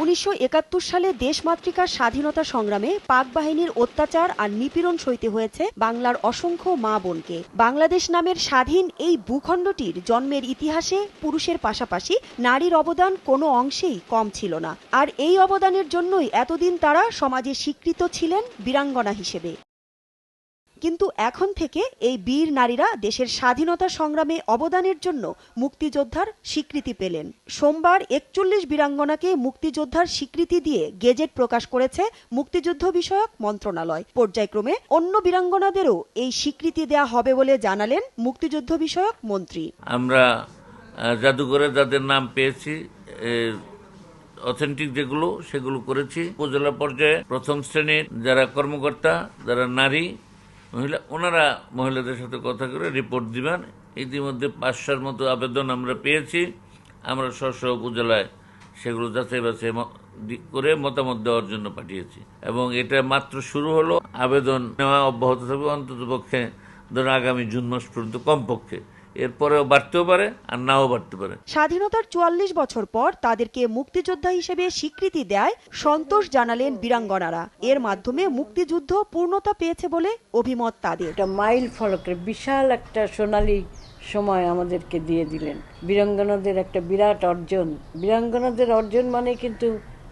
1971 সালে দেশমাতৃকার স্বাধীনতা সংগ্রামে পাক বাহিনীর অত্যাচার আর নিপীড়ন সইতে হয়েছে বাংলার অসংখ্য মা বোনকে। বাংলাদেশ নামের স্বাধীন এই ভূখণ্ডটির জন্মের ইতিহাসে পুরুষের পাশাপাশি নারীর অবদান কোনো অংশেই কম ছিল না। আর এই অবদানের জন্যই এতদিন তারা সমাজে স্বীকৃত ছিলেন বীরাঙ্গনা হিসেবে। কিন্তু এখন থেকে এই বীর নারীরা দেশের স্বাধীনতা সংগ্রামে অবদানের জন্য মুক্তিযোদ্ধার স্বীকৃতি পেলেন। সোমবার 41 বীরাঙ্গনাকে মুক্তিযোদ্ধার স্বীকৃতি দিয়ে গেজেট প্রকাশ করেছে মুক্তিযুদ্ধ বিষয়ক মন্ত্রণালয়। পর্যায়ক্রমে অন্য বীরাঙ্গনাদেরও এই স্বীকৃতি দেয়া হবে বলে জানালেন মুক্তিযুদ্ধ বিষয়ক মন্ত্রী। আমরা জাদুঘরে যাদের নাম পেয়েছি, অথেন্টিক যেগুলো সেগুলো করেছি। উপজেলা পর্যায়ে প্রথম শ্রেণীর যারা কর্মকর্তা, যারা নারী মহিলা, ওনারা মহিলাদের সাথে কথা করে রিপোর্ট দিবেন। ইতিমধ্যে 500-র মতো আবেদন আমরা পেয়েছি। আমরা স্ব উপজেলায় সেগুলো যাচাই বাছাই করে মতামত দেওয়ার জন্য পাঠিয়েছি এবং এটা মাত্র শুরু হলো। আবেদন নেওয়া অব্যাহত থাকবে অন্তত পক্ষে ধরুন আগামী জুন মাস পর্যন্ত, কমপক্ষে। এরপরেও বাড়তেও পারে আর নাও বাড়তে পারে। স্বাধীনতার 44 বছর পর তাদেরকে মুক্তিযোদ্ধা হিসেবে স্বীকৃতি দেয় সন্তোষ জানালেন বীরাঙ্গনারা। এর মাধ্যমে মুক্তিযুদ্ধ পূর্ণতা পেয়েছে বলে অভিমত তাদের। একটা মাইল ফলকের বিশাল একটা সোনালী সময় আমাদেরকে দিয়ে দিলেন। বীরাঙ্গনাদের একটা বিরাট অর্জন। বীরাঙ্গনাদের অর্জন মানে কিন্তু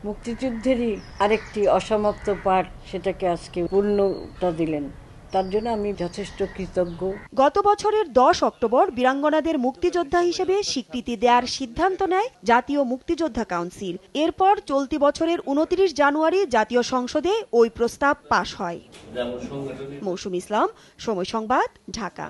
মুক্তিযুদ্ধেরই আরেকটি অসমাপ্ত পাঠ, সেটাকে আজকে পূর্ণতা দিলেন। তার জন্য আমি যথেষ্ট কৃতজ্ঞ। গত বছরের 10 অক্টোবর বীরাঙ্গনাদের মুক্তিযোদ্ধা হিসেবে স্বীকৃতি দেওয়ার সিদ্ধান্ত নেয় জাতীয় মুক্তিযোদ্ধা কাউন্সিল। এরপর চলতি বছরের 29 জানুয়ারি জাতীয় সংসদে ওই প্রস্তাব পাশ হয়। মৌসুমী ইসলাম, সময় সংবাদ, ঢাকা।